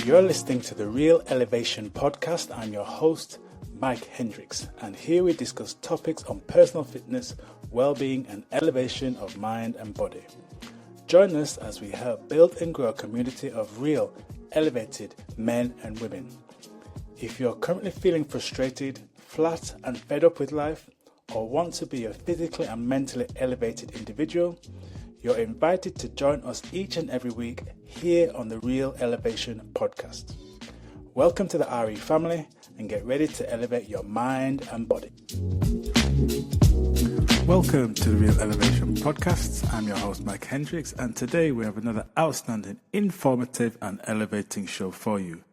You're listening to the Real Elevation podcast. I'm your host, Mike Hendricks, and here we discuss topics on personal fitness, well-being, and elevation of mind and body. Join us as we help build and grow a community of real, elevated men and women. If you're currently feeling frustrated, flat, and fed up with life, or want to be a physically and mentally elevated individual, you're invited to join us each and every week here on the Real Elevation podcast. Welcome to the RE family and get ready to elevate your mind and body. Welcome to the Real Elevation podcast. I'm your host, Mike Hendricks, and today we have another outstanding, informative, and elevating show for you.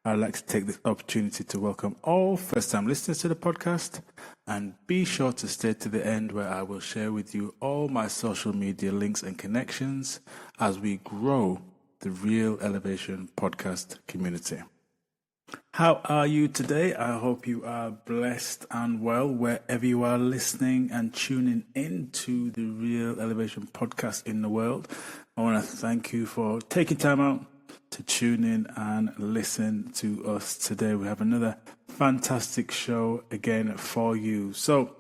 I'd like to take this opportunity to welcome all first-time listeners to the podcast, and be sure to stay to the end where I will share with you all my social media links and connections as we grow the Real Elevation podcast community. How are you today? I hope you are blessed and well wherever you are listening and tuning in to the Real Elevation podcast in the world. I want to thank you for taking time out to tune in and listen to us today. We have another fantastic show again for you. So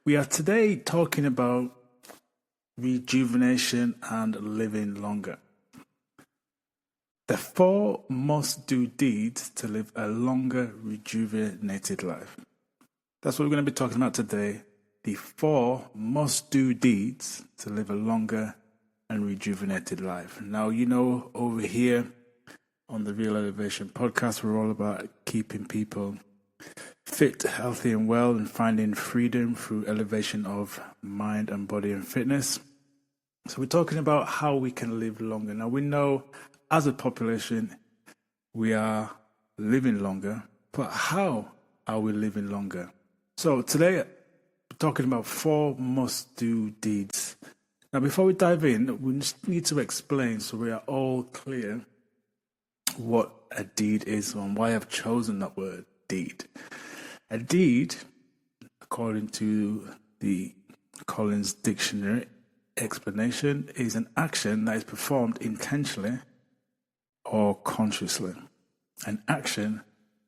we are today talking about rejuvenation and living longer. The 4 must-do deeds to live a longer, rejuvenated life. That's what we're going to be talking about today. The 4 must-do deeds to live a longer and rejuvenated life. Now, you know, over here on the Real Elevation podcast, we're all about keeping people fit, healthy, and well, and finding freedom through elevation of mind and body and fitness. So we're talking about how we can live longer. Now, we know as a population, we are living longer, but how are we living longer? So today, we're talking about 4 must-do deeds. Now, before we dive in, we just need to explain so we are all clear what a deed is and why I've chosen that word, deed. A deed, according to the Collins Dictionary explanation, is an action that is performed intentionally or consciously. An action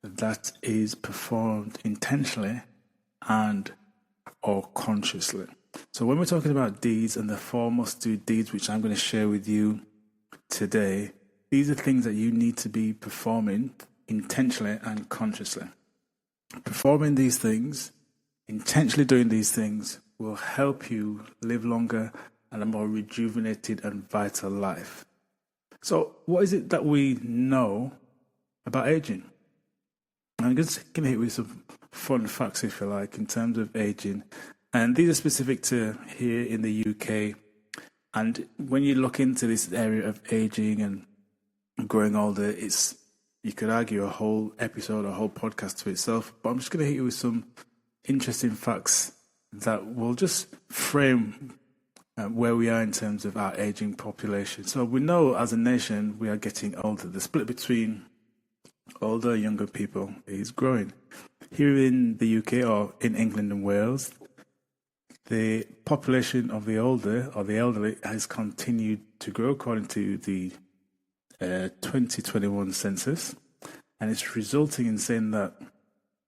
that is performed intentionally and or consciously. So when we're talking about deeds and the 4 must-do deeds, which I'm going to share with you today, these are things that you need to be performing intentionally and consciously. Performing these things, intentionally doing these things, will help you live longer and a more rejuvenated and vital life. So, what is it that we know about aging? I'm just going to hit with some fun facts, if you like, in terms of aging. And these are specific to here in the UK. And when you look into this area of aging and growing older, you could argue a whole episode, a whole podcast to itself, but I'm just going to hit you with some interesting facts that will just frame where we are in terms of our aging population. So we know as a nation we are getting older. The split between older and younger people is growing. Here in the UK or in England and Wales, the population of the older or the elderly has continued to grow according to the 2021 census, and it's resulting in saying that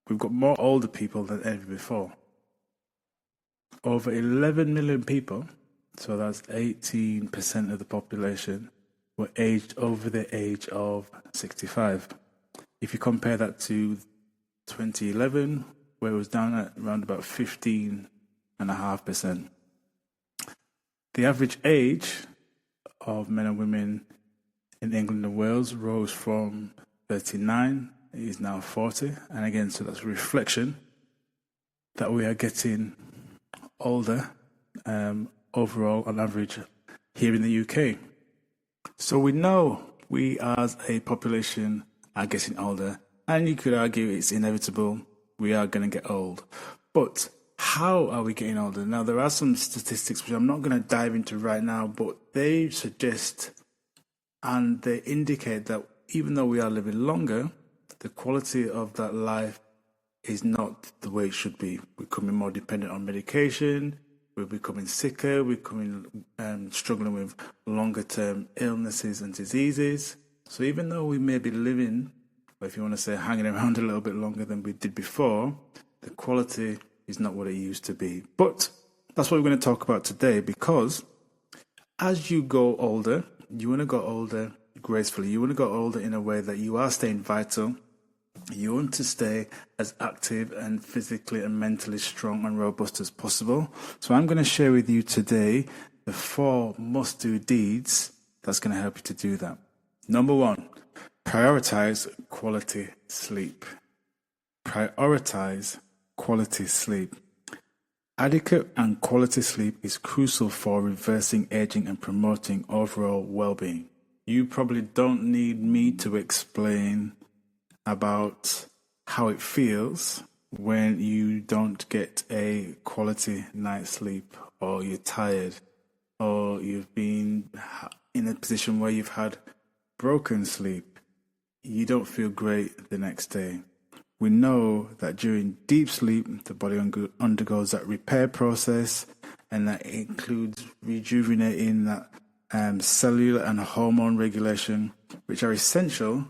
we've got more older people than ever before. Over 11 million people, so that's 18% of the population, were aged over the age of 65. If you compare that to 2011, where it was down at around about 15.5%. The average age of men and women in England and Wales rose from 39, it is now 40. And again, so that's a reflection that we are getting older overall on average here in the UK. So we know we as a population are getting older, and you could argue it's inevitable, we are going to get old. But how are we getting older? Now, there are some statistics which I'm not going to dive into right now, but they suggest and they indicate that even though we are living longer, the quality of that life is not the way it should be. We're becoming more dependent on medication, we're becoming sicker, we're becoming struggling with longer term illnesses and diseases. So even though we may be living, or if you want to say hanging around a little bit longer than we did before, the quality is not what it used to be. But that's what we're going to talk about today, because as you go older, you want to go older gracefully. You want to go older in a way that you are staying vital. You want to stay as active and physically and mentally strong and robust as possible. So I'm going to share with you today the 4 must-do deeds that's going to help you to do that. Number 1, prioritize quality sleep. Prioritize quality sleep. Adequate and quality sleep is crucial for reversing aging and promoting overall well-being. You probably don't need me to explain about how it feels when you don't get a quality night's sleep, or you're tired, or you've been in a position where you've had broken sleep. You don't feel great the next day. We know that during deep sleep, the body undergoes that repair process, and that includes rejuvenating that cellular and hormone regulation, which are essential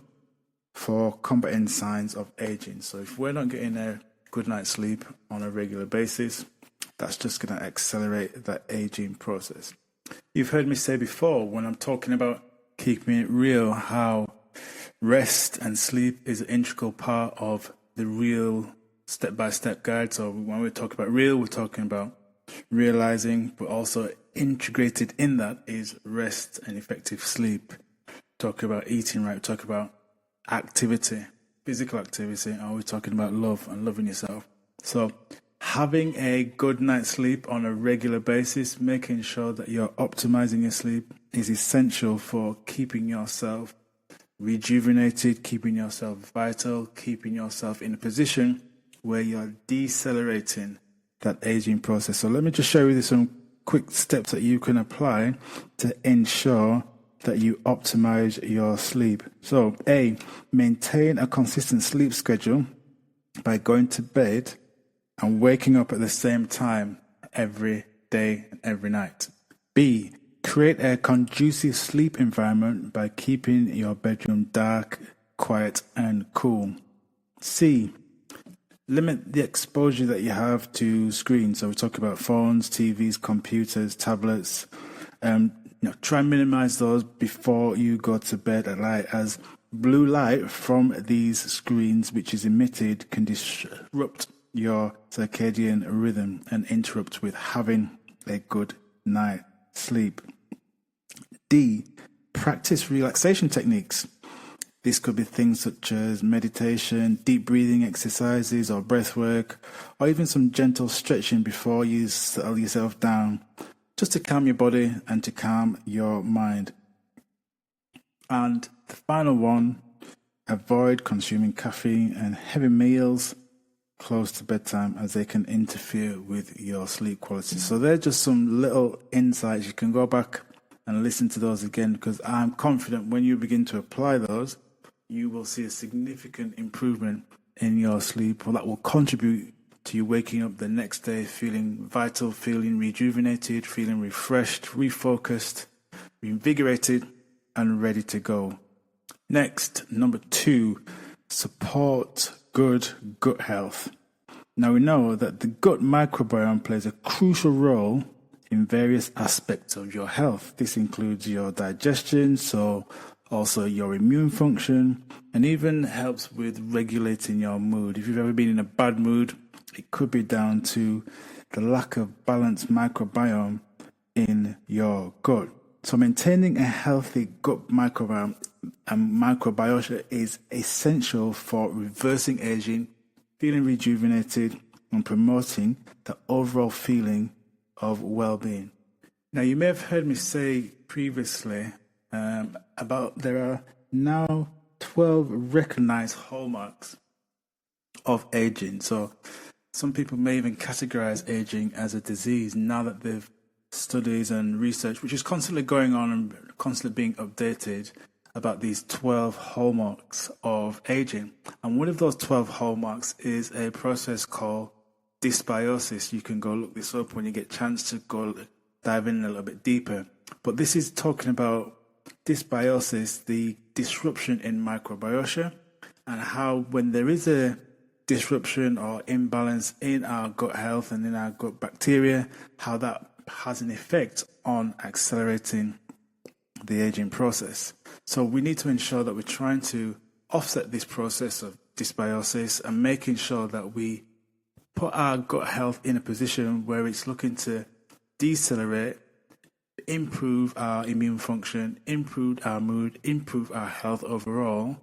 for combating signs of aging. So if we're not getting a good night's sleep on a regular basis, that's just going to accelerate that aging process. You've heard me say before, when I'm talking about keeping it real, how rest and sleep is an integral part of the real step-by-step guide. So when we talk about real, we're talking about realizing, but also integrated in that is rest and effective sleep. Talk about eating right, talk about activity, physical activity, and we're talking about love and loving yourself. So having a good night's sleep on a regular basis, making sure that you're optimizing your sleep, is essential for keeping yourself rejuvenated, keeping yourself vital, keeping yourself in a position where you're decelerating that aging process. So let me just share with you some quick steps that you can apply to ensure that you optimize your sleep. So A, maintain a consistent sleep schedule by going to bed and waking up at the same time every day and every night. B, create a conducive sleep environment by keeping your bedroom dark, quiet, and cool. C, limit the exposure that you have to screens. So we talk about phones, TVs, computers, tablets. Try and minimize those before you go to bed at night, as blue light from these screens, which is emitted, can disrupt your circadian rhythm and interrupt with having a good night's sleep. D, practice relaxation techniques. This could be things such as meditation, deep breathing exercises, or breath work, or even some gentle stretching before you settle yourself down, just to calm your body and to calm your mind. And the final one, avoid consuming caffeine and heavy meals close to bedtime, as they can interfere with your sleep quality. So they're just some little insights. You can go back and listen to those again, because I'm confident when you begin to apply those, you will see a significant improvement in your sleep, that will contribute to you waking up the next day feeling vital, feeling rejuvenated, feeling refreshed, refocused, reinvigorated, and ready to go. Next, number 2, support good gut health. Now we know that the gut microbiome plays a crucial role in various aspects of your health. This includes your digestion, so also your immune function, and even helps with regulating your mood. If you've ever been in a bad mood, it could be down to the lack of balanced microbiome in your gut. So maintaining a healthy gut microbiome and microbiota is essential for reversing aging, feeling rejuvenated, and promoting the overall feeling of well-being. Now, you may have heard me say previously about there are now 12 recognized hallmarks of aging. So some people may even categorize aging as a disease now that they've studies and research, which is constantly going on and constantly being updated about these 12 hallmarks of aging. And one of those 12 hallmarks is a process called dysbiosis. You can go look this up when you get a chance to go dive in a little bit deeper. But this is talking about dysbiosis, the disruption in microbiota, and how when there is a disruption or imbalance in our gut health and in our gut bacteria, how that has an effect on accelerating the aging process. So we need to ensure that we're trying to offset this process of dysbiosis and making sure that we put our gut health in a position where it's looking to decelerate, improve our immune function, improve our mood, improve our health overall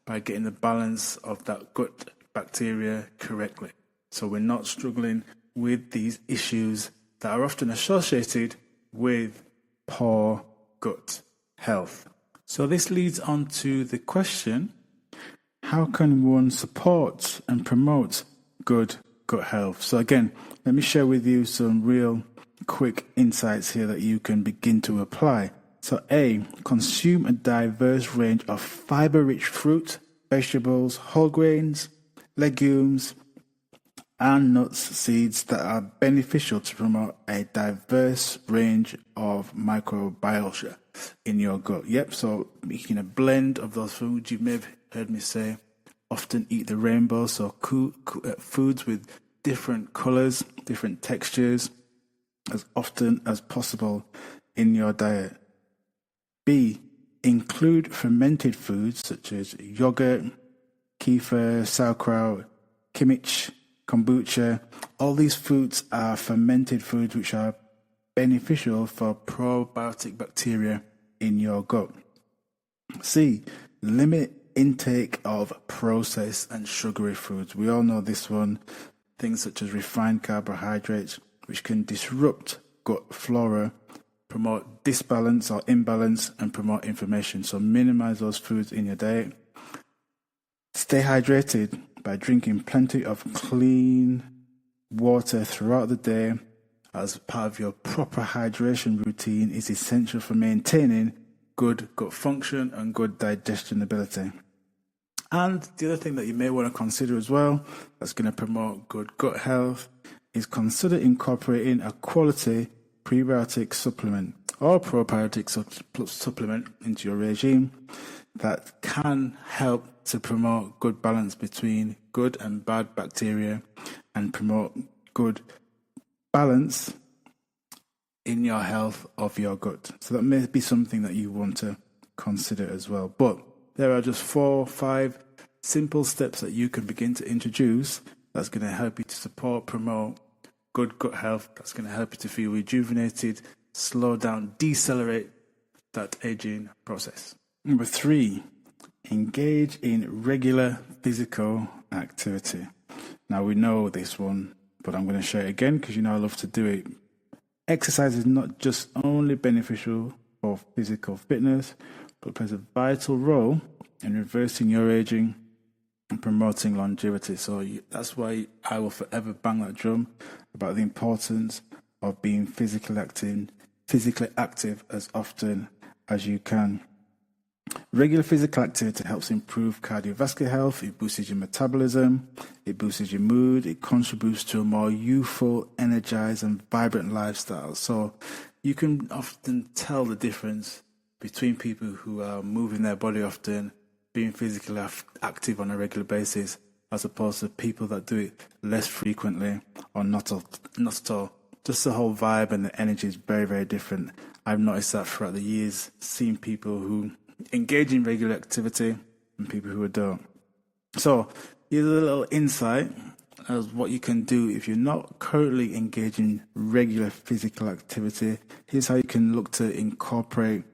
by getting the balance of that gut bacteria correctly. So we're not struggling with these issues that are often associated with poor gut health. So this leads on to the question, how can one support and promote good gut health? So again, let me share with you some real quick insights here that you can begin to apply. So A, consume a diverse range of fiber-rich fruit, vegetables, whole grains, legumes, and nuts, seeds that are beneficial to promote a diverse range of microbiota in your gut. Yep, so making a blend of those foods. You may have heard me say, often eat the rainbow, so foods with different colors, different textures, as often as possible in your diet. B, include fermented foods such as yogurt, kefir, sauerkraut, kimchi, kombucha. All these foods are fermented foods which are beneficial for probiotic bacteria in your gut. C, limit intake of processed and sugary foods. We all know this one. Things such as refined carbohydrates, which can disrupt gut flora, promote disbalance or imbalance, and promote inflammation. So minimize those foods in your diet. Stay hydrated by drinking plenty of clean water throughout the day, as part of your proper hydration routine is essential for maintaining good gut function and good digestion ability. And the other thing that you may want to consider as well, that's going to promote good gut health, is consider incorporating a quality prebiotic supplement or probiotic supplement into your regime that can help to promote good balance between good and bad bacteria and promote good balance in your health of your gut. So that may be something that you want to consider as well. But there are just 4 or 5 simple steps that you can begin to introduce that's going to help you to support, promote good gut health, that's going to help you to feel rejuvenated, slow down, decelerate that aging process. Number 3, engage in regular physical activity. Now we know this one, but I'm going to share it again because I love to do it. Exercise is not just only beneficial for physical fitness, but plays a vital role in reversing your aging and promoting longevity. So that's why I will forever bang that drum about the importance of being physically active as often as you can. Regular physical activity helps improve cardiovascular health, it boosts your metabolism, it boosts your mood, it contributes to a more youthful, energized and vibrant lifestyle. So you can often tell the difference between people who are moving their body often, being physically active on a regular basis, as opposed to people that do it less frequently or not at all. Just the whole vibe and the energy is very, very different. I've noticed that throughout the years, seeing people who engage in regular activity and people who don't. So here's a little insight as what you can do if you're not currently engaging regular physical activity. Here's how you can look to incorporate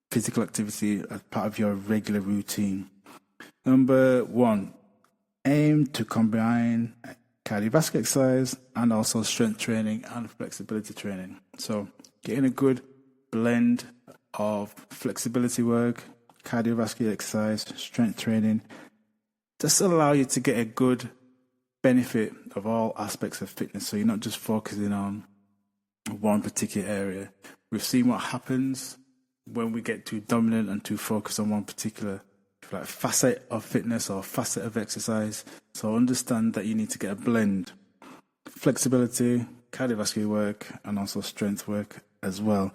physical activity as part of your regular routine. Number 1, aim to combine cardiovascular exercise and also strength training and flexibility training. So getting a good blend of flexibility work, cardiovascular exercise, strength training, just allow you to get a good benefit of all aspects of fitness. So you're not just focusing on one particular area. We've seen what happens when we get too dominant and too focused on one particular facet of fitness or facet of exercise. So understand that you need to get a blend. Flexibility, cardiovascular work, and also strength work as well.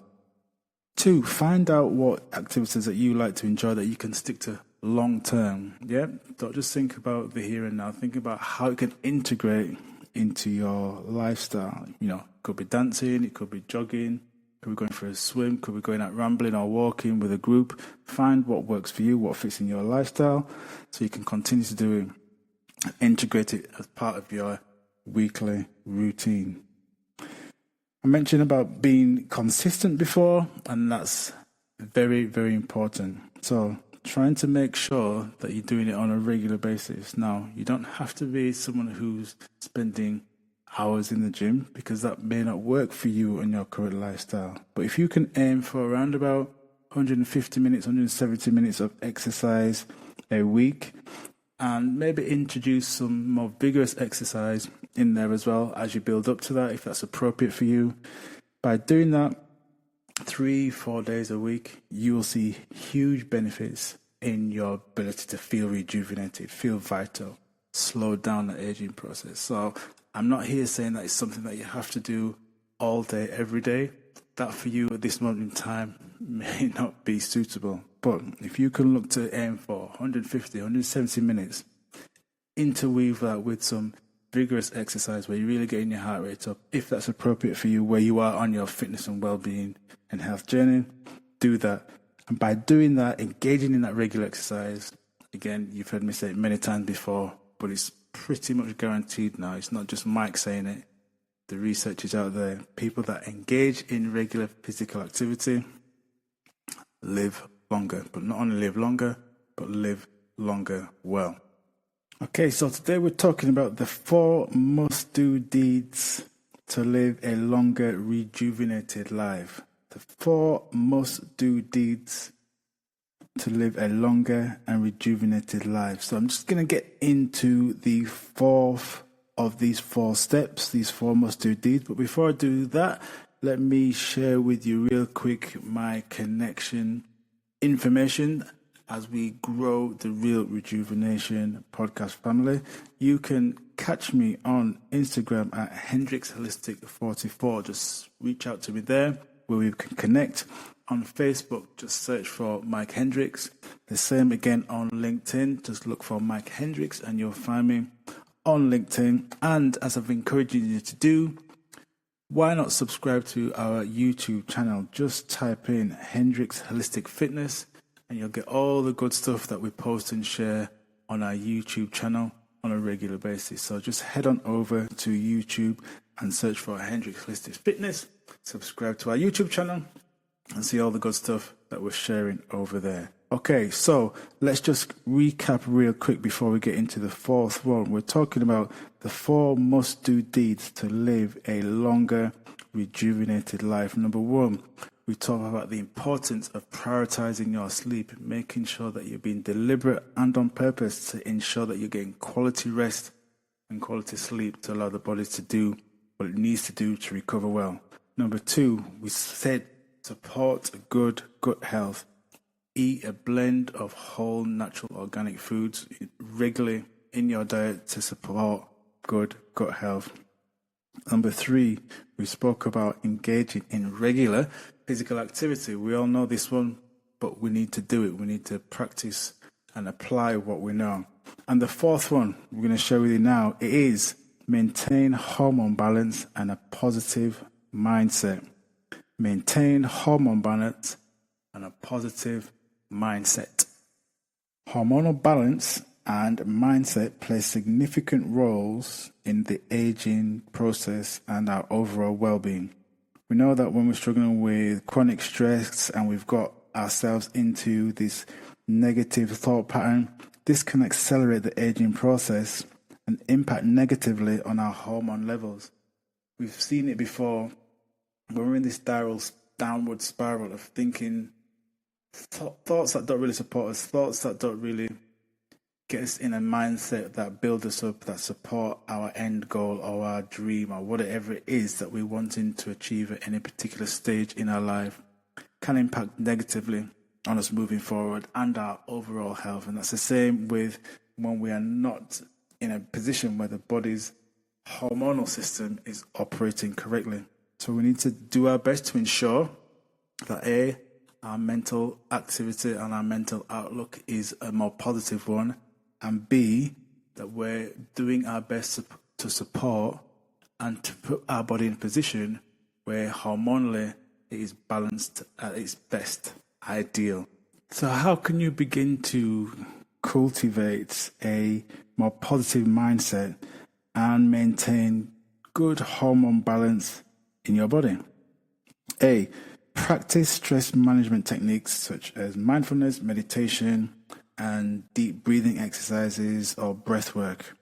2, find out what activities that you like to enjoy that you can stick to long term. Yeah, don't just think about the here and now. Think about how it can integrate into your lifestyle. You know, it could be dancing, it could be jogging, it could be going for a swim, could be going out rambling or walking with a group. Find what works for you, what fits in your lifestyle, so you can continue to do it and integrate it as part of your weekly routine. I mentioned about being consistent before, and that's very, very important. So trying to make sure that you're doing it on a regular basis. Now, you don't have to be someone who's spending hours in the gym, because that may not work for you in your current lifestyle. But if you can aim for around about 150 minutes, 170 minutes of exercise a week, and maybe introduce some more vigorous exercise in there as well as you build up to that, if that's appropriate for you. By doing that 3-4 days a week, you will see huge benefits in your ability to feel rejuvenated, feel vital, slow down the aging process. So I'm not here saying that it's something that you have to do all day, every day. That for you at this moment in time may not be suitable. But if you can look to aim for 150, 170 minutes, interweave that with some vigorous exercise where you're really getting your heart rate up, if that's appropriate for you, where you are on your fitness and well-being and health journey, do that. And by doing that, engaging in that regular exercise, again, you've heard me say it many times before, but it's pretty much guaranteed now. It's not just Mike saying it. The research is out there. People that engage in regular physical activity live longer, but not only live longer, but live longer well. Okay, so today we're talking about the 4 must-do deeds to live a longer, rejuvenated life. The 4 must-do deeds to live a longer and rejuvenated life. So I'm just going to get into the 4th of these 4 steps, these 4 must-do deeds. But before I do that, let me share with you real quick my connection information as we grow the Real Rejuvenation podcast family. You can catch me on Instagram at HendricksHolistic44. Just reach out to me there where we can connect. On Facebook, just search for Mike Hendricks. The same again on LinkedIn. Just look for Mike Hendricks and you'll find me on LinkedIn. And as I've encouraged you to do, why not subscribe to our YouTube channel? Just type in Hendricks Holistic Fitness and you'll get all the good stuff that we post and share on our YouTube channel on a regular basis. So just head on over to YouTube and search for Hendricks Holistic Fitness. Subscribe to our YouTube channel and see all the good stuff that we're sharing over there. Okay, so let's just recap real quick before we get into the 4th one. We're talking about the 4 must-do deeds to live a longer, rejuvenated life. Number 1, we talk about the importance of prioritizing your sleep, making sure that you're being deliberate and on purpose to ensure that you're getting quality rest and quality sleep to allow the body to do what it needs to do to recover well. Number 2, we said support good gut health. Eat a blend of whole, natural, organic foods regularly in your diet to support good gut health. Number 3, we spoke about engaging in regular physical activity. We all know this one, but we need to do it. We need to practice and apply what we know. And the 4th one we're going to share with you now, it is maintain hormone balance and a positive mindset. Maintain hormone balance and a positive mindset. Hormonal balance and mindset play significant roles in the aging process and our overall well-being. We know that when we're struggling with chronic stress and we've got ourselves into this negative thought pattern, this can accelerate the aging process and impact negatively on our hormone levels. We've seen it before when we're in this downward spiral of thinking thoughts that don't really support us, thoughts that don't really get us in a mindset that build us up, that support our end goal or our dream or whatever it is that we're wanting to achieve at any particular stage in our life, can impact negatively on us moving forward and our overall health. And that's the same with when we are not in a position where the body's hormonal system is operating correctly. So we need to do our best to ensure that A, our mental activity and our mental outlook is a more positive one, and B, that we're doing our best to support and to put our body in a position where hormonally it is balanced at its best, ideal. So how can you begin to cultivate a more positive mindset and maintain good hormone balance in your body? A, practice stress management techniques such as mindfulness, meditation, and deep breathing exercises or breath work.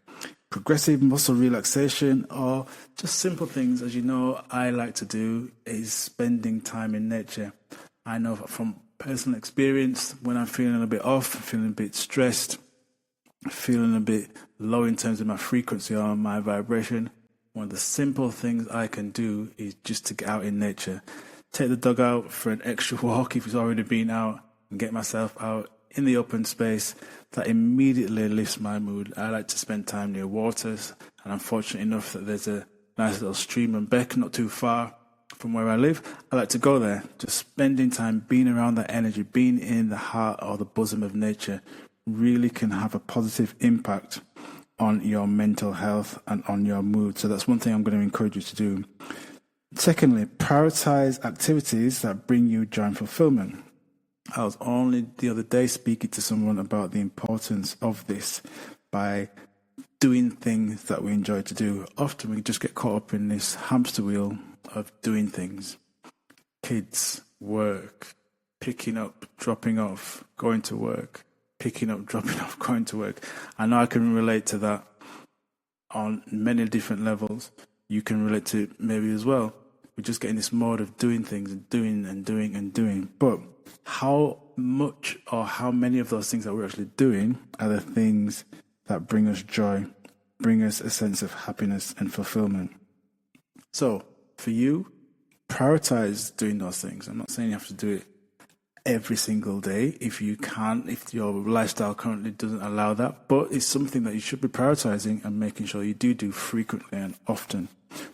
Progressive muscle relaxation, or just simple things, as you know, I like to do is spending time in nature. I know from personal experience, when I'm feeling a bit off, feeling a bit stressed, feeling a bit low in terms of my frequency or my vibration, one of the simple things I can do is just to get out in nature. Take the dog out for an extra walk if it's already been out, and get myself out in the open space. That immediately lifts my mood. I like to spend time near waters, and I'm fortunate enough that there's a nice little stream and beck not too far from where I live. I like to go there. Just spending time being around that energy, being in the heart or the bosom of nature really can have a positive impact on your mental health and on your mood. So that's one thing I'm going to encourage you to do. Secondly, prioritize activities that bring you joy and fulfillment. I was only the other day speaking to someone about the importance of this by doing things that we enjoy to do. Often we just get caught up in this hamster wheel of doing things. Kids, work, picking up, dropping off, going to work, picking up, dropping off, going to work. I know I can relate to that on many different levels. You can relate to it maybe as well. We just get in this mode of doing things and doing and doing and doing. But how much or how many of those things that we're actually doing are the things that bring us joy, bring us a sense of happiness and fulfillment? So for you, prioritize doing those things. I'm not saying you have to do it every single day if you can, if your lifestyle currently doesn't allow that, but it's something that you should be prioritizing and making sure you do frequently and often.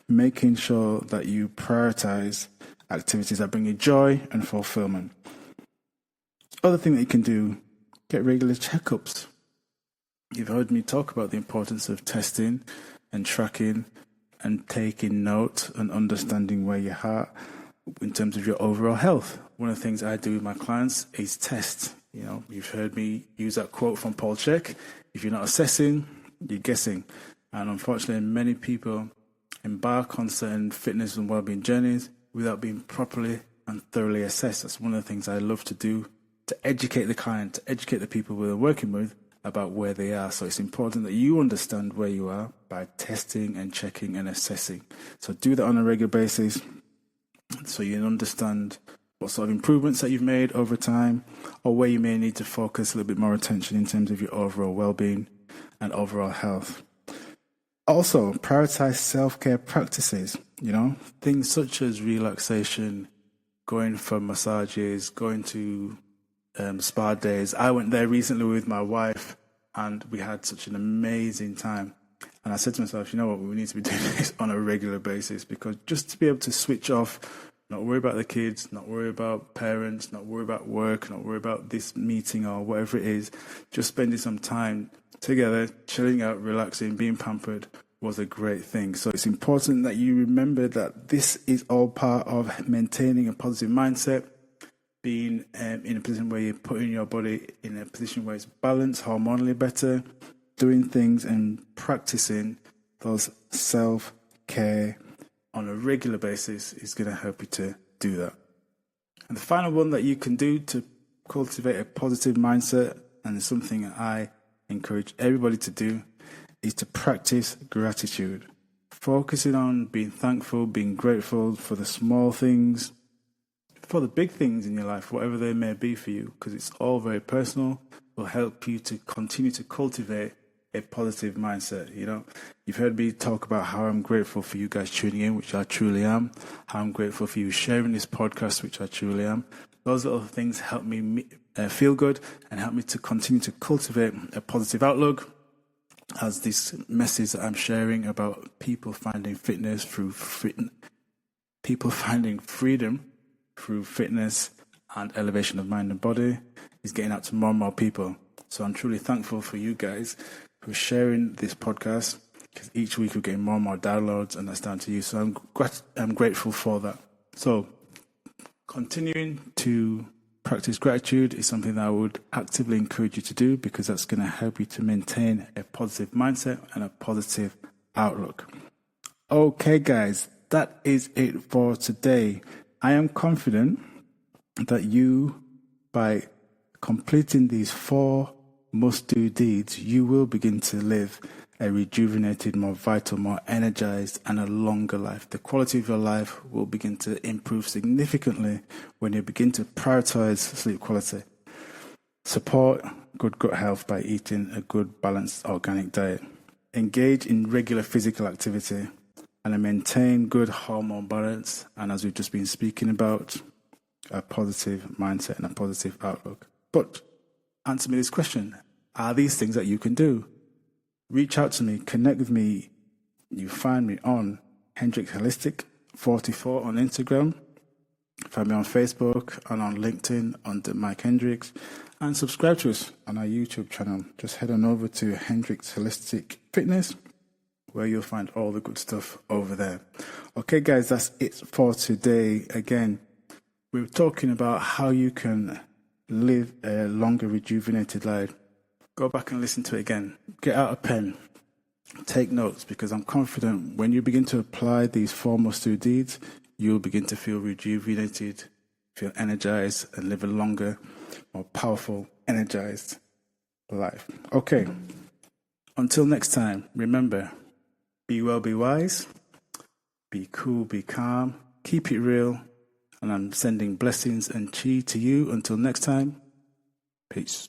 Making sure that you prioritize activities that bring you joy and fulfillment. Other thing that you can do, get regular checkups. You've heard me talk about the importance of testing and tracking and taking note and understanding where you're at in terms of your overall health. One of the things I do with my clients is test. You know, you've heard me use that quote from Paul Chek: if you're not assessing, you're guessing. And unfortunately, many people embark on certain fitness and well-being journeys without being properly and thoroughly assessed. That's one of the things I love to do, to educate the client, to educate the people we're working with about where they are. So it's important that you understand where you are by testing and checking and assessing. So do that on a regular basis so you understand what sort of improvements that you've made over time, or where you may need to focus a little bit more attention in terms of your overall well-being and overall health. Also, prioritize self-care practices, things such as relaxation, going for massages, going to spa days. I went there recently with my wife and we had such an amazing time. And I said to myself, you know what, we need to be doing this on a regular basis, because just to be able to switch off, not worry about the kids, not worry about parents, not worry about work, not worry about this meeting or whatever it is, just spending some time together, chilling out, relaxing, being pampered was a great thing. So it's important that you remember that this is all part of maintaining a positive mindset, being in a position where you're putting your body in a position where it's balanced, hormonally better, doing things and practicing those self-care on a regular basis is going to help you to do that. And the final one that you can do to cultivate a positive mindset, and it's something I encourage everybody to do, is to practice gratitude. Focusing on being thankful, being grateful for the small things, for the big things in your life, whatever they may be for you, because it's all very personal, will help you to continue to cultivate a positive mindset. You've heard me talk about how I'm grateful for you guys tuning in, which I truly am. How I'm grateful for you sharing this podcast, which I truly am. Those little things help me feel good and help me to continue to cultivate a positive outlook, as this message that I'm sharing about people finding fitness through people finding freedom through fitness and elevation of mind and body is getting out to more and more people. So I'm truly thankful for you guys for sharing this podcast, because each week we're getting more and more downloads, and that's down to you. So I'm grateful for that. So continuing to practice gratitude is something that I would actively encourage you to do, because that's going to help you to maintain a positive mindset and a positive outlook. Okay, guys, that is it for today. I am confident that you, by completing these 4 must-do deeds, you will begin to live a rejuvenated, more vital, more energized, and a longer life. The quality of your life will begin to improve significantly when you begin to prioritize sleep quality. Support good gut health by eating a good, balanced, organic diet. Engage in regular physical activity and maintain good hormone balance. And as we've just been speaking about, a positive mindset and a positive outlook. But answer me this question. Are these things that you can do? Reach out to me, connect with me. You find me on Hendrix Holistic 44 on Instagram. Find me on Facebook and on LinkedIn under Mike Hendrix. And subscribe to us on our YouTube channel. Just head on over to Hendrix Holistic Fitness, where you'll find all the good stuff over there. Okay, guys, that's it for today. Again, we're talking about how you can live a longer, rejuvenated life. Go back and listen to it again. Get out a pen. Take notes, because I'm confident when you begin to apply these 4 must-do deeds, you'll begin to feel rejuvenated, feel energized, and live a longer, more powerful, energized life. Okay. Until next time, remember, be well, be wise, be cool, be calm, keep it real, and I'm sending blessings and chi to you. Until next time, peace.